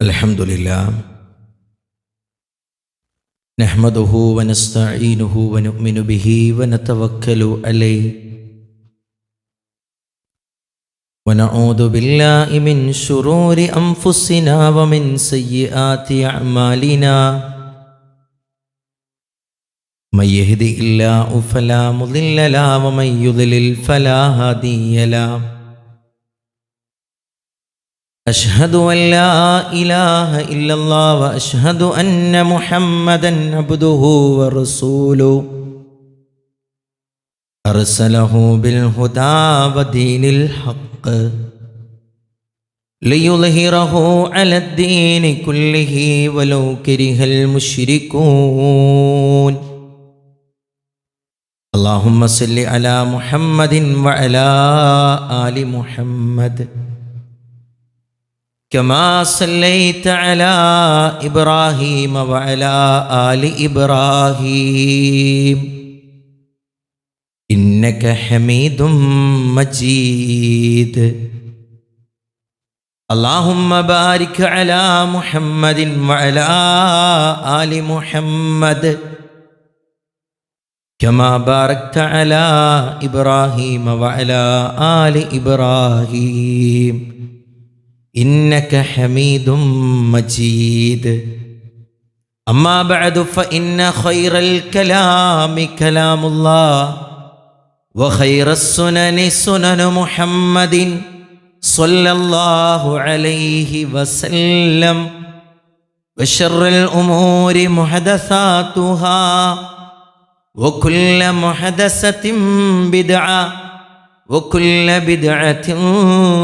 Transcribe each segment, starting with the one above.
अल्हम्दुलिल्लाह नहमदुहु व नस्तईनुहु व नुमिनु बिही व नतवक्कलु अलैहि व नऊदु बिल्लाहि मिन शुरूरि अनफुसिना व मिन सय्यिआति अअमालिना मन यहदिहिल्लाहु फला मुदिल्ल लहु व मन युद्लिल फला हादिय लहु अशहदु अल्ला इलाहा इल्लल्लाह व अशहदु अन्न मुहम्मदन अब्दुहु व रसूलुहु अरसलहु बिल हुदा व दीनिल हक़्क़ लियुज़हिरहु अलद्दीनि कुल्लिहि वलौ करिहल मुश्रिकून। अल्लाहुम्म सल्लि अला मुहम्मदिन व अला आलि मुहम्मद कमा सल्लैत अला इब्राहीम व अला आलि इब्राहीम इन्नक हमीदुम मजीद। अल्लाहुम्मा बारिक अला मुहम्मदिन व अला आलि मुहम्मद कमा बारकत अला इब्राहीम व अला आलि इब्राहीम इन्नक हमीदुम मजीद। अम्मा बअदु फइन्न खैरल कलामि कलामुल्लाह व खैरस सुननि सुननु मुहम्मदिन सल्लल्लाहु अलैहि वसल्लम व शर्रल उमूरि मुहदसातुहा व कुल्ल मुहदसतिन बिदअ व कुल्ल बिदअतिन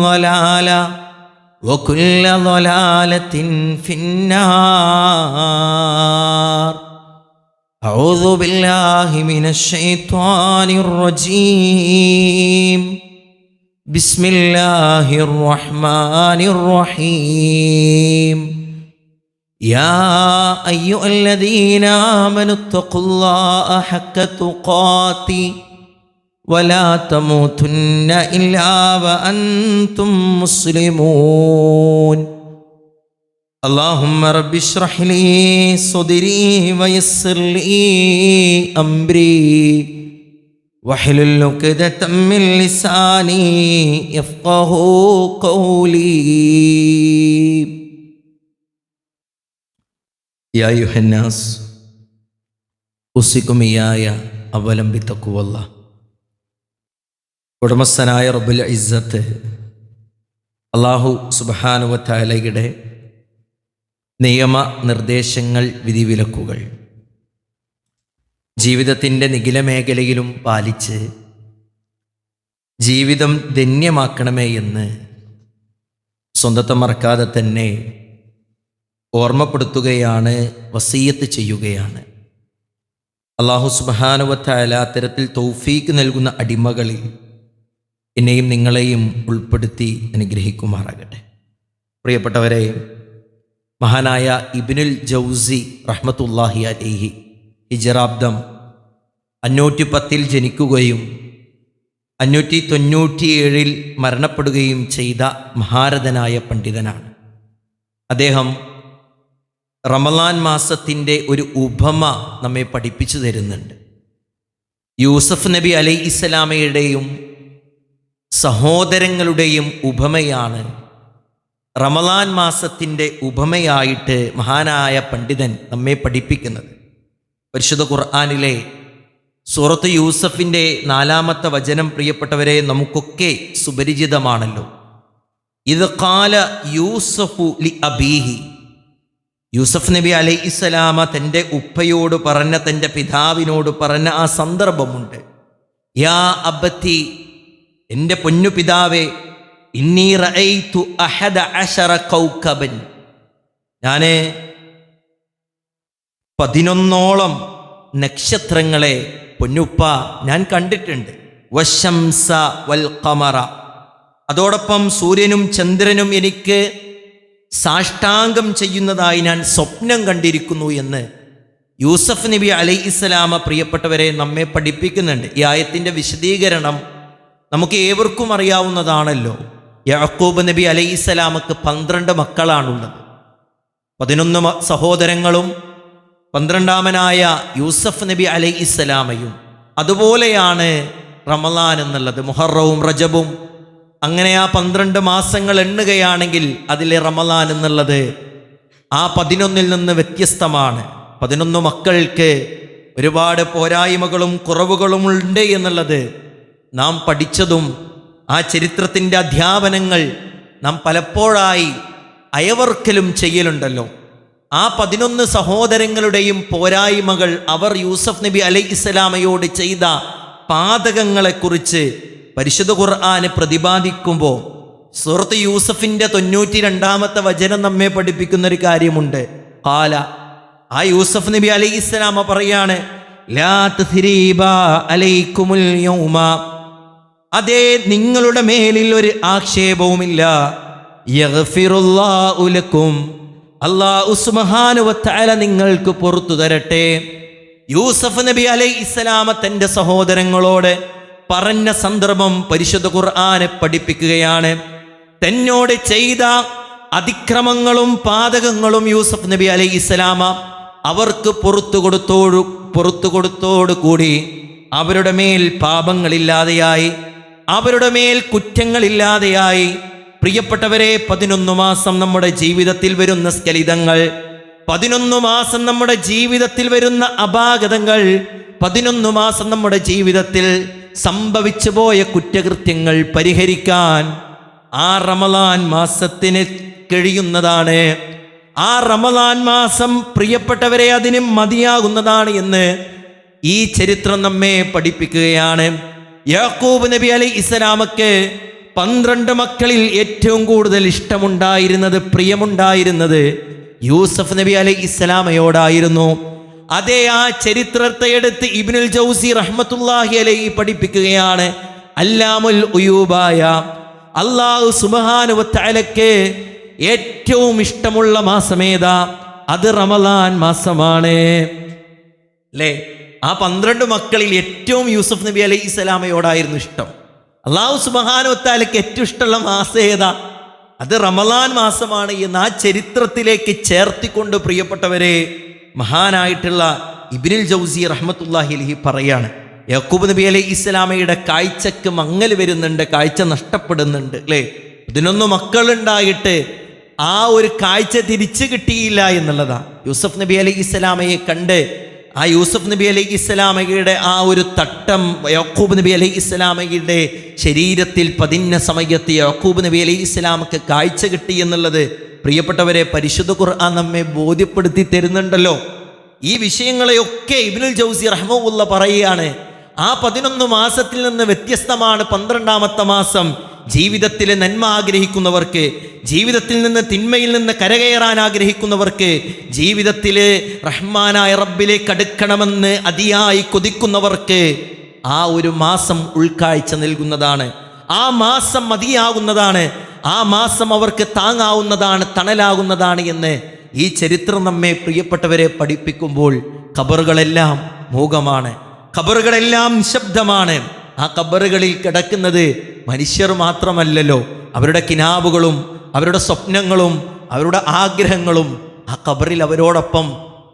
ज़लाला वकुल्ल ज़लालतिन फिन्नार। अऊज़ु बिल्लाहि मिनश शैत्वानिर रजीम। बिस्मिल्लाहिर रहमानिर रहीम। या अय्युहल्लज़ीना आमनुत्तक़ुल्लाहा हक़्क़ तुक़ातिह वला तमूतुन्न इल्ला व अंतुम मुस्लिमून। अल्लाहुम्मा रब्बि इश्रह ली सदरी व यस्सिर ली अम्री वहलुल उक़दतम मिन लिसानी यफ़क़हू क़ौली। या अय्युहन्नास उसिकुम इय्याय अवलम बितक़्वल्लाह। ഉടമസ്ഥനായ റബ്ബുൽ ഇസ്സത്ത് അല്ലാഹു സുബ്ഹാനഹു വ തആലയുടെ നിയമ നിർദ്ദേശങ്ങൾ വിധിവിലക്കുകൾ ജീവിതത്തിൻ്റെ നിഖില മേഖലയിലും പാലിച്ച് ജീവിതം ധന്യമാക്കണമേ എന്ന് സ്വന്തത്തെ മറക്കാതെ തന്നെ ഓർമ്മപ്പെടുത്തുകയാണ്, വസിയ്യത്ത് ചെയ്യുകയാണ്. അല്ലാഹു സുബ്ഹാനഹു വ തആല അത്തരത്തിൽ തൗഫീക്ക് നൽകുന്ന അടിമകളിൽ എന്നെയും നിങ്ങളെയും ഉൾപ്പെടുത്തി അനുഗ്രഹിക്കുമാറാകട്ടെ. പ്രിയപ്പെട്ടവരെ, മഹാനായ ഇബ്നുൽ ജൗസി റഹ്മത്തുള്ളാഹി അലൈഹി ഹിജറാബ്ദം 510 ജനിക്കുകയും 597 മരണപ്പെടുകയും ചെയ്ത മഹാരഥനായ പണ്ഡിതനാണ്. അദ്ദേഹം റമളാൻ മാസത്തിൻ്റെ ഒരു ഉപമ നമ്മെ പഠിപ്പിച്ചു തരുന്നുണ്ട്. യൂസഫ് നബി അലൈഹിസ്സലാമയുടെയും സഹോദരങ്ങളുടെയും ഉപമയാണ് റമളാൻ മാസത്തിൻ്റെ ഉപമയായിട്ട് മഹാനായ പണ്ഡിതൻ നമ്മെ പഠിപ്പിക്കുന്നത്. പരിശുദ്ധ ഖുർആനിലെ സൂറത്ത് യൂസഫിൻ്റെ 4-ാമത്തെ വചനം പ്രിയപ്പെട്ടവരെ നമുക്കൊക്കെ സുപരിചിതമാണല്ലോ. ഇദ് ഖാല യൂസഫു ലി അബീഹി. യൂസഫ് നബി അലൈഹിസ്സലാമ തൻ്റെ ഉപ്പയോട് പറഞ്ഞ, തൻ്റെ പിതാവിനോട് പറഞ്ഞ ആ സന്ദർഭമുണ്ട്. യാ അബത്തി, എൻ്റെ പൊന്നു പിതാവേ, ഇന്നി റഅയ്തു അഹദ അശറ കൗകബൻ, ഞാൻ 11ഓളം നക്ഷത്രങ്ങളെ പൊന്നുപ്പ ഞാൻ കണ്ടിട്ടുണ്ട്. വശംസ വൽ ഖമറ, അതോടൊപ്പം സൂര്യനും ചന്ദ്രനും എനിക്ക് സാഷ്ടാംഗം ചെയ്യുന്നതായി ഞാൻ സ്വപ്നം കണ്ടിരിക്കുന്നു എന്ന് യൂസഫ് നബി അലൈഹിസ്സലാമ പ്രിയപ്പെട്ടവരെ നമ്മെ പഠിപ്പിക്കുന്നുണ്ട്. ഈ ആയത്തിൻ്റെ വിശദീകരണം നമുക്ക് ഏവർക്കും അറിയാവുന്നതാണല്ലോ. യാക്കൂബ് നബി അലൈഹിസ്സലാമക്ക് 12 മക്കളാണുള്ളത്. 11 സഹോദരങ്ങളും 12-ാമനായ യൂസഫ് നബി അലൈഹിസ്സലാമയും. അതുപോലെയാണ് റമളാൻ എന്നുള്ളത്, മുഹറവും റജബും. അങ്ങനെ ആ 12 മാസങ്ങൾ എണ്ണുകയാണെങ്കിൽ അതിലെ റമളാൻ എന്നുള്ളത് ആ 11 നിന്ന് വ്യത്യസ്തമാണ്. 11 മക്കൾക്ക് ഒരുപാട് പോരായ്മകളും കുറവുകളും ഉണ്ട് എന്നുള്ളത് നാം പഠിച്ചതും ആ ചരിത്രത്തിൻ്റെ അധ്യാപനങ്ങൾ നാം പലപ്പോഴായി അയവർക്കലും ചെയ്യലുണ്ടല്ലോ. ആ 11 സഹോദരങ്ങളുടെയും പോരായ്മകൾ, അവർ യൂസഫ് നബി അലൈഹിസ്സലാമയോട് ചെയ്ത പാതകങ്ങളെക്കുറിച്ച് പരിശുദ്ധ ഖുർആന് പ്രതിപാദിക്കുമ്പോൾ സൂറത്ത് യൂസഫിൻ്റെ 92-ാമത്തെ വചനം നമ്മെ പഠിപ്പിക്കുന്നൊരു കാര്യമുണ്ട്. ഖാല, ആ യൂസഫ് നബി അലൈഹിസ്സലാമ പറയാണ്, ലാ തസ്രീബ അലൈക്കുമുൽ യൗമ, അതേ നിങ്ങളുടെ മേലിൽ ഒരു ആക്ഷേപവുമില്ല. യഗ്ഫിറുല്ലാഹു ലക്കും, അല്ലാഹു സുബ്ഹാനഹു വ തആല നിങ്ങൾക്ക് പുറത്തു തരട്ടെ. യൂസഫ് നബി അലൈഹിസ്സലാമ തൻ്റെ സഹോദരങ്ങളോട് പറഞ്ഞ സന്ദർഭം പരിശുദ്ധ ഖുർആനെ പഠിപ്പിക്കുകയാണ്. തന്നോട് ചെയ്ത അതിക്രമങ്ങളും പാതകങ്ങളും യൂസഫ് നബി അലൈഹിസ്സലാമ അവർക്ക് പുറത്തു കൊടുത്തോടുകൂടി അവരുടെ മേൽ പാപങ്ങളില്ലാതെയായി, അവരുടെ മേൽ കുറ്റങ്ങളില്ലാതെയായി. പ്രിയപ്പെട്ടവരെ, 11 മാസം നമ്മുടെ ജീവിതത്തിൽ വരുന്ന സ്ഖലിതങ്ങൾ, 11 മാസം നമ്മുടെ ജീവിതത്തിൽ വരുന്ന അപാകതങ്ങൾ, 11 മാസം നമ്മുടെ ജീവിതത്തിൽ സംഭവിച്ചു പോയ കുറ്റകൃത്യങ്ങൾ പരിഹരിക്കാൻ ആ റമളാൻ മാസത്തിന് കഴിയുന്നതാണ്. ആ റമളാൻ മാസം പ്രിയപ്പെട്ടവരെ അതിന് മതിയാകുന്നതാണ് എന്ന് ഈ ചരിത്രം നമ്മെ പഠിപ്പിക്കുകയാണ്. യാക്കൂബ് നബി അലൈഹിസ്സലാമക്ക് 12 മക്കളിൽ ഏറ്റവും കൂടുതൽ ഇഷ്ടമുണ്ടായിരുന്നത്, പ്രിയമുണ്ടായിരുന്നത് യൂസഫ് നബി അലൈഹിസ്സലാമയോടായിരുന്നു. അതേ ആ ചരിത്രത്തെ എടുത്ത് ഇബ്നുൽ ജൗസി റഹ്മത്തുള്ളാഹി അലൈഹി പഠിപ്പിക്കുകയാണ്. അല്ലാമുൽ ഉയൂബായ അല്ലാഹു സുബ്ഹാനഹു വ തആലക്ക് ഏറ്റവും ഇഷ്ടമുള്ള മാസമേതാ? അത് റമളാൻ മാസമാണ്. അല്ലേ? ആ 12 മക്കളിൽ ഏറ്റവും യൂസഫ് നബി അലൈഹിസ്സലാമയോടായിരുന്നു ഇഷ്ടം. അല്ലാഹു സുബ്ഹാനഹു വ തആലക്ക് ഏറ്റവും ഇഷ്ടമുള്ള മാസം ഏതാ? അത് റമളാൻ മാസമാണ് എന്ന് ആ ചരിത്രത്തിലേക്ക് ചേർത്തിക്കൊണ്ട് പ്രിയപ്പെട്ടവരെ മഹാനായിട്ടുള്ള ഇബ്നുൽ ജൗസി റഹ്മത്തുള്ളാഹി അലൈഹി പറയാണ്, യാക്കൂബ് നബി അലൈഹിസ്സലാമയുടെ കാഴ്ചക്ക് മങ്ങൽ വരുന്നുണ്ട്, കാഴ്ച നഷ്ടപ്പെടുന്നുണ്ട്. അല്ലേ? 11 മക്കളുണ്ടായിട്ട് ആ ഒരു കാഴ്ച തിരിച്ചു കിട്ടിയില്ല എന്നുള്ളതാ. യൂസഫ് നബി അലൈഹിസ്സലാമയെ കണ്ട് ആ യൂസഫ് നബി അലൈഹിസ്സലാമയുടെ ആ ഒരു തട്ടം യാക്കൂബ് നബി അലൈഹിസ്സലാമയുടെ ശരീരത്തിൽ പതിഞ്ഞ സമയത്ത് യാക്കൂബ് നബി അലൈഹിസ്സലാമക്ക് കാഴ്ച കിട്ടി എന്നുള്ളത് പ്രിയപ്പെട്ടവരെ പരിശുദ്ധ ഖുർആൻ നമ്മെ ബോധ്യപ്പെടുത്തി തരുന്നുണ്ടല്ലോ. ഈ വിഷയങ്ങളെയൊക്കെ ഇബ്നുൽ ജൗസി റഹ്മത്തുള്ളാഹി പറയുകയാണ്. ആ 11 മാസത്തിൽ നിന്ന് വ്യത്യസ്തമാണ് 12-ാമത്തെ മാസം. ജീവിതത്തിലെ നന്മ ആഗ്രഹിക്കുന്നവർക്ക്, ജീവിതത്തിൽ നിന്ന് തിന്മയിൽ നിന്ന് കരകയറാൻ ആഗ്രഹിക്കുന്നവർക്ക്, ജീവിതത്തിലെ റഹ്മാനായ റബ്ബിലേക്ക് അടുക്കണമെന്ന് അതിയായി കൊതിക്കുന്നവർക്ക് ആ ഒരു മാസം ഉൾക്കാഴ്ച നൽകുന്നതാണ്. ആ മാസം മതിയാകുന്നതാണ്. ആ മാസം അവർക്ക് താങ്ങാവുന്നതാണ്, തണലാകുന്നതാണ് എന്ന് ഈ ചരിത്രം നമ്മെ പ്രിയപ്പെട്ടവരെ പഠിപ്പിക്കുമ്പോൾ ഖബറുകളെല്ലാം മൂകമാണ്, ഖബറുകളെല്ലാം നിശബ്ദമാണ്. ആ ഖബറുകളിൽ കിടക്കുന്നത് മനുഷ്യർ മാത്രമല്ലല്ലോ, അവരുടെ കിനാബുകളും അവരുടെ സ്വപ്നങ്ങളും അവരുടെ ആഗ്രഹങ്ങളും ആ ഖബറിൽ അവരോടൊപ്പം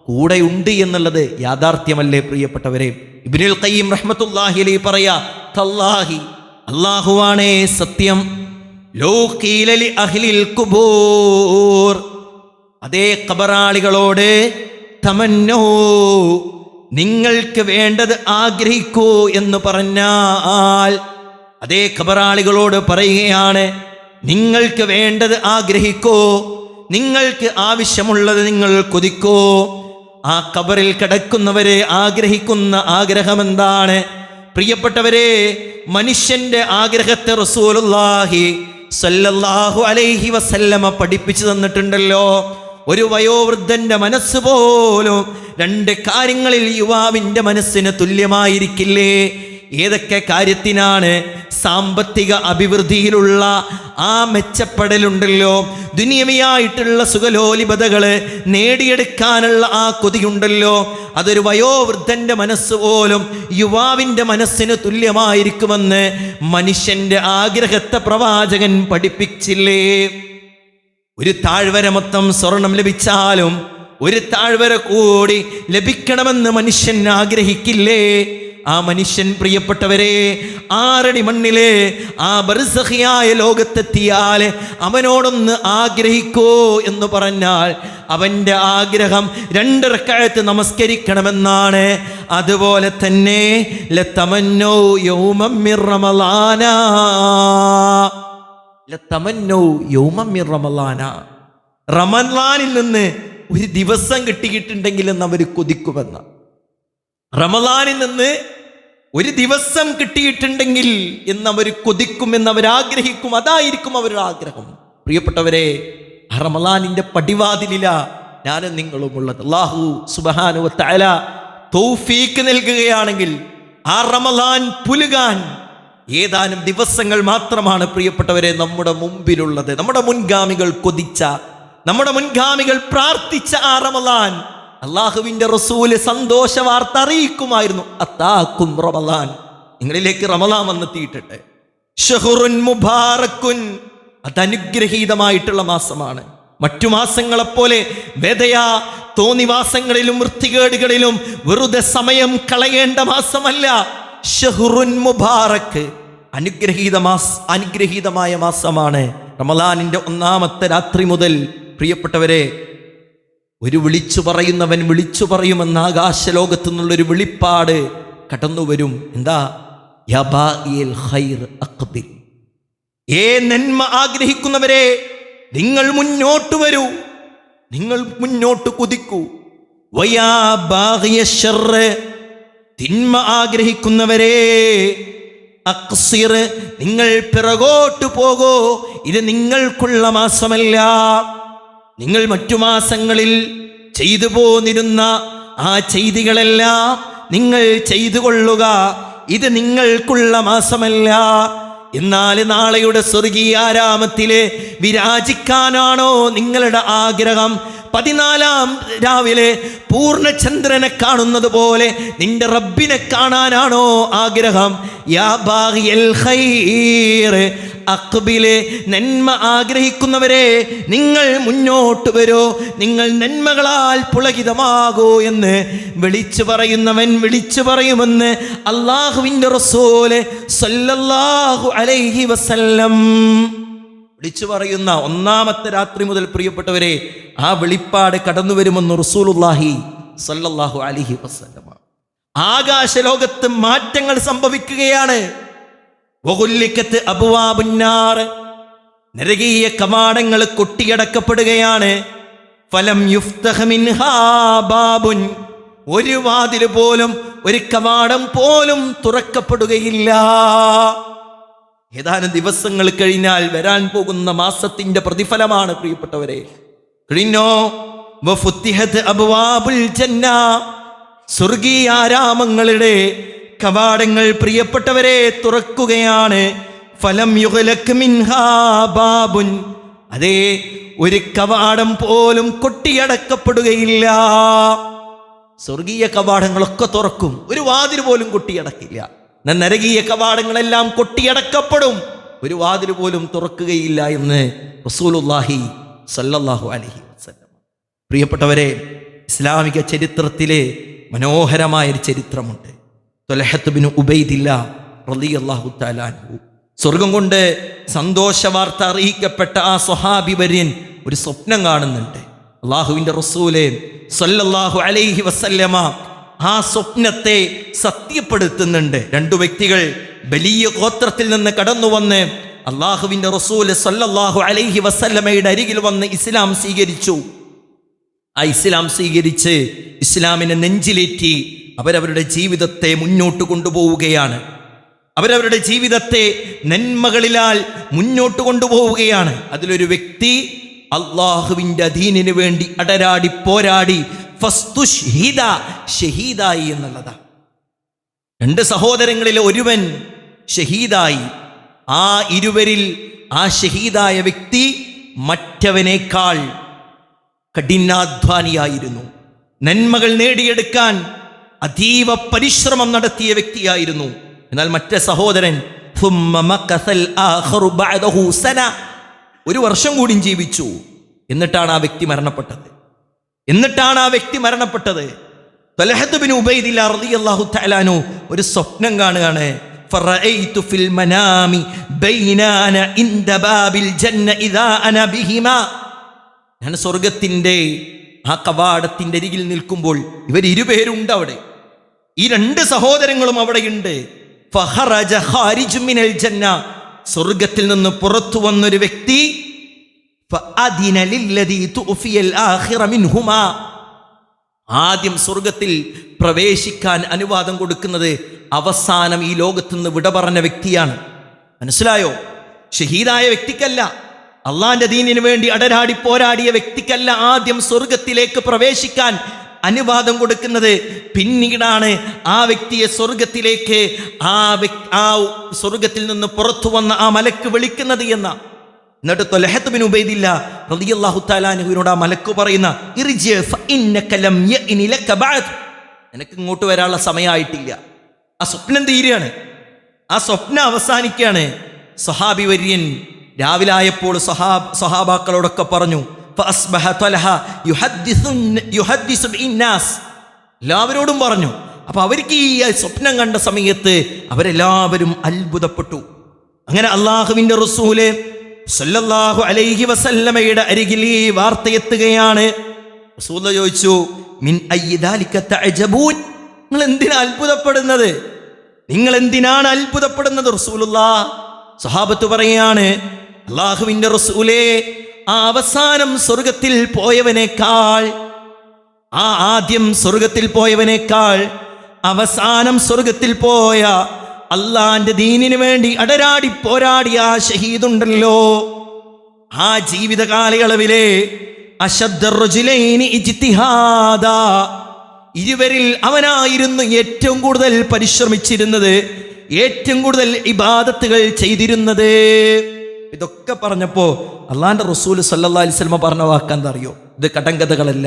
കൂടെയുണ്ട് എന്നുള്ളത് യാഥാർത്ഥ്യമല്ലേ പ്രിയപ്പെട്ടവരെ? ഇബ്നുൽ ഖയ്യിം റഹ്മത്തുള്ളാഹി അലൈഹി പറയാ, തല്ലാഹി, അല്ലാഹുവാണേ സത്യം, ലൗ ഖീല ലി അഹ്ലിൽ ഖുബൂർ, അതേ ഖബറാളികളോട് തമന്നൂ, നിങ്ങൾക്ക് വേണ്ടത് ആഗ്രഹിക്കൂ എന്ന് പറഞ്ഞാൽ, അതേ ഖബറാളികളോട് പറയുകയാണ്, നിങ്ങൾക്ക് വേണ്ടത് ആഗ്രഹിക്കൂ, നിങ്ങൾക്ക് ആവശ്യമുള്ളത് നിങ്ങൾ കൊതിക്കൂ. ആ ഖബറിൽ കിടക്കുന്നവരെ ആഗ്രഹിക്കുന്ന ആഗ്രഹം എന്താണ് പ്രിയപ്പെട്ടവരെ? മനുഷ്യന്റെ ആഗ്രഹത്തെ റസൂലുള്ളാഹി സല്ലല്ലാഹു അലൈഹി വസല്ലമ പഠിപ്പിച്ചു തന്നിട്ടുണ്ടല്ലോ. ഒരു വയോവൃദ്ധന്റെ മനസ്സ് പോലും 2 കാര്യങ്ങളിൽ യുവാവിൻ്റെ മനസ്സിന് തുല്യമായിരിക്കില്ലേ? ഏതൊക്കെ കാര്യത്തിനാണ്? സാമ്പത്തിക അഭിവൃദ്ധിയിലുള്ള ആ മെച്ചപ്പെടലുണ്ടല്ലോ, ദുനിയവിയായിട്ടുള്ള സുഖലോലിപതകള് നേടിയെടുക്കാനുള്ള ആ കൊതിയുണ്ടല്ലോ, അതൊരു വയോവൃദ്ധന്റെ മനസ്സ് പോലും യുവാവിൻ്റെ മനസ്സിന് തുല്യമായിരിക്കുമെന്ന് മനുഷ്യന്റെ ആഗ്രഹത്തെ പ്രവാചകൻ പഠിപ്പിച്ചില്ലേ? ഒരു താഴ്വര മൊത്തം സ്വർണം ലഭിച്ചാലും ഒരു താഴ്വര കൂടി ലഭിക്കണമെന്ന് മനുഷ്യൻ ആഗ്രഹിക്കില്ലേ? ആ മനുഷ്യൻ പ്രിയപ്പെട്ടവരെ 6 അടി മണ്ണിലെ ആ ബർസഖിയായ ലോകത്തെത്തിയാൽ അവനോടൊന്ന് ആഗ്രഹിക്കോ എന്ന് പറഞ്ഞാൽ അവൻ്റെ ആഗ്രഹം 2 റക്അത്ത് നമസ്കരിക്കണമെന്നാണ്. അതുപോലെ തന്നെ ലതമന്നൗ യൗമം മിർ റമളാന, ലതമന്നൗ യൗമം മിർ റമളാന, റമളാനിൽ നിന്ന് ഒരു ദിവസം കിട്ടിയിട്ടുണ്ടെങ്കിൽ എന്ന് അവർ കൊതിക്കുമെന്ന്. റമളാനിൽ നിന്ന് ഒരു ദിവസം കിട്ടിയിട്ടുണ്ടെങ്കിൽ എന്നവർ കൊതിക്കുമെന്ന് അവരാഗ്രഹിക്കും. അതായിരിക്കും അവരുടെ ആഗ്രഹം. പ്രിയപ്പെട്ടവരെ, റമളാനിന്റെ പടിവാതിലില ഞാനും നിങ്ങളും ഉള്ളത്. അല്ലാഹു സുബ്ഹാനഹു വ തആല തൗഫീഖ് നൽകുകയാണെങ്കിൽ ആ റമളാൻ പുലുകാൻ ഏതാനും ദിവസങ്ങൾ മാത്രമാണ് പ്രിയപ്പെട്ടവരെ നമ്മുടെ മുമ്പിലുള്ളത്. നമ്മുടെ മുൻഗാമികൾ കൊതിച്ച, നമ്മുടെ മുൻഗാമികൾ പ്രാർത്ഥിച്ച ആ റമളാൻ അള്ളാഹുവിന്റെ റസൂല് സന്തോഷ വാർത്ത അറിയിക്കുമായിരുന്നു. അത്താക്കും റമളാൻ, നിങ്ങളിലേക്ക് റമളാൻ വന്നെത്തിയിട്ടുണ്ട്. ഷഹ്റുൻ മുബാറക്കുൻ, അത് അനുഗ്രഹീതമായിട്ടുള്ള മാസമാണ്. മറ്റു മാസങ്ങളെപ്പോലെ വേദയാ തോന്നിവാസങ്ങളിലും വൃത്തികേടുകളിലും വെറുതെ സമയം കളയേണ്ട മാസമല്ല. ഷഹ്റുൻ മുബാറക്ക്, അനുഗ്രഹീതമായ മാസമാണ്. റമളാനിന്റെ 1-ാമത്തെ രാത്രി മുതൽ പ്രിയപ്പെട്ടവരെ ഒരു വിളിച്ചു പറയുന്നവൻ വിളിച്ചു പറയുമെന്ന് ആകാശലോകത്തു നിന്നുള്ളൊരു വെളിപ്പാട് കടന്നു വരും. എന്താ? യാ ബാഇൽ ഖൈർ അഖ്ബിൽ, ഏ നന്മ ആഗ്രഹിക്കുന്നവരെ നിങ്ങൾ മുന്നോട്ട് വരൂ, നിങ്ങൾ മുന്നോട്ട് കുതിക്കൂ. വയാ ബാഗിയ ശർർ, തിന്മ ആഗ്രഹിക്കുന്നവരെ അഖ്സിർ, നിങ്ങൾ പിറകോട്ട് പോകൂ. ഇത് നിങ്ങൾക്കുള്ള മാസമല്ല. നിങ്ങൾ മറ്റു മാസങ്ങളിൽ ചെയ്തു പോന്നിരുന്ന ആ ചെയ്തികളെല്ലാം നിങ്ങൾ ചെയ്തു കൊള്ളുക. ഇത് നിങ്ങൾക്കുള്ള മാസമല്ല. എന്നാൽ നാളെയുടെ സ്വർഗീയാരാമത്തിലെ വിരാജിക്കാനാണോ നിങ്ങളുടെ ആഗ്രഹം? 14-ാം രാവിലെ പൂർണ്ണചന്ദ്രനെ കാണുന്നത് പോലെ നിന്റെ റബ്ബിനെ കാണാനാണോ ആഗ്രഹം? യാ ബാഗിയൽ ഖൈർ അഖ്ബിലെ, നന്മ ആഗ്രഹിക്കുന്നവരെ നിങ്ങൾ മുന്നോട്ട് വരൂ, നിങ്ങൾ നന്മകളാൽ പുളകിതമാകൂ എന്ന് വിളിച്ചു പറയുന്നവൻ വിളിച്ചു പറയുമെന്ന് അല്ലാഹുവിൻ്റെ റസൂല് സല്ലല്ലാഹു അലൈഹി വസല്ലം വിളിച്ചു പറയുന്ന 1-ാമത്തെ രാത്രി മുതൽ പ്രിയപ്പെട്ടവരെ ആ വെളിപ്പാട് കടന്നു വരുമെന്ന് റസൂലുള്ളാഹി സല്ലല്ലാഹു അലൈഹി വസല്ലം. ആകാശലോകത്ത് മാറ്റങ്ങൾ സംഭവിക്കുകയാണ്. വഗുല്ലിക്കത്ത് അബ്വാബുന്നാർ, നരകീയ കവാടങ്ങൾ കൊട്ടിയടക്കപ്പെടുകയാണ്. ഫലം യുഫ്തഹ മിൻഹാ ബാബുൻ, ഒരു വാതിൽ പോലും, ഒരു കവാടം പോലും തുറക്കപ്പെടുകയില്ല. ഏതാനും ദിവസങ്ങൾ കഴിഞ്ഞാൽ വരാൻ പോകുന്ന മാസത്തിന്റെ പ്രതിഫലമാണ് പ്രിയപ്പെട്ടവരെ. കഴിഞ്ഞോ വഫുത്തിഹത് അബ്വാബുൽ ജന്ന, സ്വർഗീയാരാമങ്ങളുടെ കവാടങ്ങൾ പ്രിയപ്പെട്ടവരെ തുറക്കുകയാണ്. ഫലം യുഗ്ലക് മിൻഹാ ബാബുൻ, അതേ ഒരു കവാടം പോലും കൊട്ടിയടക്കപ്പെടുകയില്ല. സ്വർഗീയ കവാടങ്ങളൊക്കെ തുറക്കും, ഒരു വാതിൽ പോലും കൊട്ടിയടക്കില്ല. നരകീയ കവാടങ്ങളെല്ലാം കൊട്ടിയടക്കപ്പെടും, ഒരു വാതിൽ പോലും തുറക്കുകയില്ല എന്ന് റസൂലുള്ളാഹി സല്ലല്ലാഹു അലൈഹി വസല്ലം. പ്രിയപ്പെട്ടവരെ, ഇസ്ലാമിക ചരിത്രത്തിലെ മനോഹരമായൊരു ചരിത്രമുണ്ട്. ത്വൽഹത്ത് ബിൻ ഉബൈദില്ലാ റളിയല്ലാഹു തആല അൻഹു, സ്വർഗം കൊണ്ട് സന്തോഷ വാർത്ത അറിയിക്കപ്പെട്ട ആ സ്വഹാബി വര്യൻ ഒരു സ്വപ്നം കാണുന്നുണ്ട്. അള്ളാഹുവിൻ്റെ റസൂല് സല്ലല്ലാഹു അലൈഹി വസല്ലമ ആ സ്വപ്നത്തെ സത്യപ്പെടുത്തുന്നുണ്ട്. 2 വ്യക്തികൾ വലിയ ഗോത്രത്തിൽ നിന്ന് കടന്നു വന്ന് അള്ളാഹുവിൻ്റെ റസൂല് സല്ലല്ലാഹു അലൈഹി വസല്ലമയുടെ അരികിൽ വന്ന് ഇസ്ലാം സ്വീകരിച്ചു. ആ ഇസ്ലാം സ്വീകരിച്ച് ഇസ്ലാമിനെ നെഞ്ചിലേറ്റി അവരവരുടെ ജീവിതത്തെ മുന്നോട്ട് കൊണ്ടുപോവുകയാണ്. അവരവരുടെ ജീവിതത്തെ നന്മകളിലാൽ മുന്നോട്ട് കൊണ്ടുപോവുകയാണ്. അതിലൊരു വ്യക്തി അള്ളാഹുവിൻ്റെ ദീനിന് വേണ്ടി അടരാടി പോരാടി ഫസ്തുഷ്ഹിദ, ഷഹീദായി എന്നുള്ളതാണ്. 2 സഹോദരങ്ങളിലെ ഒരുവൻ ഷഹീദായി. ആ ഇരുവരിൽ ആ ഷഹീദായ വ്യക്തി മറ്റവനേക്കാൾ കഠിനാധ്വാനിയായിരുന്നു. നന്മകൾ നേടിയെടുക്കാൻ അതീവ പരിശ്രമം നടത്തിയ വ്യക്തിയായിരുന്നു. എന്നാൽ മറ്റേ സഹോദരൻ ഒരു വർഷം കൂടി ജീവിച്ചു. എന്നിട്ടാണ് ആ വ്യക്തി മരണപ്പെട്ടത്. തൽഹത്ത് ബിൻ ഉബൈദില്ല റളിയല്ലാഹു തആല അൻഹു ഒരു സ്വപ്നം കാണുകയാണ്. ഫറഅയ്തു ഫിൽ മനാമി ബൈന അന ഇൻദ ബാബിൽ ജന്ന ഇദാ അന ബിഹിമാ. ഞാൻ സ്വർഗ്ഗത്തിന്റെ ആ കവാടത്തിന്റെ അരികിൽ നിൽക്കുമ്പോൾ ഇവർ ഇരുപേരുണ്ട് അവിടെ. ഈ രണ്ട് സഹോദരങ്ങളും അവിടെയുണ്ട്. ഫഖറജ ഖാരിജു മിനൽ ജന്ന. സ്വർഗ്ഗത്തിൽ നിന്ന് പുറത്തു വന്നൊരു വ്യക്തി ഫഅദിന ലില്ലദീ തുഫിയൽ ആഖിറ മിൻഹുമാ. ആദ്യം സ്വർഗത്തിൽ പ്രവേശിക്കാൻ അനുവാദം കൊടുക്കുന്നത് അവസാനം ഈ ലോകത്ത് നിന്ന് വിട പറഞ്ഞ വ്യക്തിയാണ്. മനസ്സിലായോ? ഷഹീദായ വ്യക്തിക്കല്ല, അള്ളാന്റെ ദീനിനു വേണ്ടി അടരാടി പോരാടിയ വ്യക്തിക്കല്ല ആദ്യം സ്വർഗത്തിലേക്ക് പ്രവേശിക്കാൻ അനുവാദം കൊടുക്കുന്നത്. പിന്നീടാണ് ആ വ്യക്തിയെ സ്വർഗത്തിലേക്ക് ആ സ്വർഗത്തിൽ നിന്ന് പുറത്തു വന്ന ആ മലക്ക് വിളിക്കുന്നത് എന്ന. എന്നിട്ട് തൽഹത്ത് ബിൻ ഉബൈദില്ല റളിയല്ലാഹു തആല അൻഹുവിനോട് ആ മലക്ക് പറയുന്ന ഇർജി ഫഇന്നക ലം യഇനി ലക ബഅദ്. നിനക്ക് ഇങ്ങോട്ട് വരാനുള്ള സമയമായിട്ടില്ല. ആ സ്വപ്നം തീരുകയാണ്, ആ സ്വപ്നം അവസാനിക്കുകയാണ്. സഹാബി വര്യൻ രാവിലെ ആയപ്പോൾ സഹാബാക്കളോടൊക്കെ പറഞ്ഞു ഫഅസ്ബഹ തൽഹ യുഹദ്ദിസു ബിന്നാസ്. എല്ലാവരോടും പറഞ്ഞു. അപ്പൊ അവർക്ക് ഈ സ്വപ്നം കണ്ട സമയത്ത് അവരെല്ലാവരും അത്ഭുതപ്പെട്ടു. അങ്ങനെ അല്ലാഹുവിന്റെ റസൂല് സല്ലല്ലാഹു അലൈഹി വസല്ലമയുടെ അരികിൽ ഈ വാർത്ത എത്തുകയാണ്. റസൂൽ ചോദിച്ചു, മിൻ അയ്യി ദാലിക തഅജബൂൻ. നിങ്ങൾ എന്തിനാണ് അത്ഭുതപ്പെടുന്നത് റസൂലുള്ളാഹ്? സഹാബത്ത് പറയാണ്, അല്ലാഹുവിന്റെ റസൂലേ, ആ അവസാനം സ്വർഗത്തിൽ പോയവനേക്കാൾ, ആ ആദ്യം സ്വർഗത്തിൽ പോയവനേക്കാൾ അവസാനം സ്വർഗത്തിൽ പോയ അള്ളാന്റെ ദീനിനു വേണ്ടി അടരാടി പോരാടിയ ആ ഷഹീദുണ്ടല്ലോ, ആ ജീവിത കാലയളവിലെ ഇരുവരിൽ അവനായിരുന്നു ഏറ്റവും കൂടുതൽ പരിശ്രമിച്ചിരുന്നത്, ഏറ്റവും കൂടുതൽ ഇബാദത്തുകൾ ചെയ്തിരുന്നത്. ഇതൊക്കെ പറഞ്ഞപ്പോ അള്ളാന്റെ റസൂൽ സല്ലല്ലാഹു അലൈഹി വസല്ലം പറഞ്ഞ വാക്കെന്താ അറിയോ? ഇത് കടങ്കഥകളല്ല,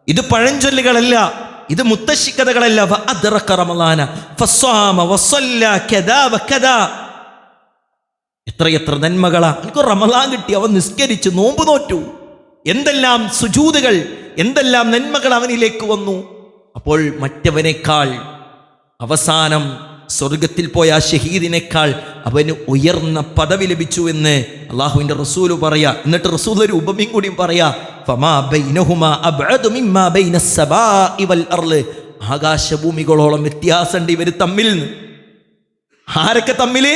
ഇത് പഴഞ്ചൊല്ലുകളല്ല, ഇത് മുത്തശ്ശിക്കഥകളല്ല. എത്രയെത്ര നന്മകളാ എനിക്ക് റമളാൻ കിട്ടി. അവൻ നിസ്കരിച്ച് നോമ്പ് നോറ്റു. എന്തെല്ലാം സുജൂദുകൾ, എന്തെല്ലാം നന്മകൾ അവനിലേക്ക് വന്നു. അപ്പോൾ മറ്റവനേക്കാൾ അവസാനം സ്വർഗത്തിൽ പോയ ആ ഷഹീദിനേക്കാൾ അവന് ഉയർന്ന പദവി ലഭിച്ചു എന്ന് അള്ളാഹുവിന്റെ റസൂല് പറയാ. എന്നിട്ട് റസൂൽ ഒരു ഉപമയും കൂടിയും പറയാ, ഫമാ ബൈനഹുമാ അബ്അദു മിമ്മാ ബൈനസ് സബാഇ വൽ അർള്. ആകാശഭൂമികളോളം വ്യത്യാസമുണ്ട് ഇവർ തമ്മിൽ. ആരൊക്കെ തമ്മില്?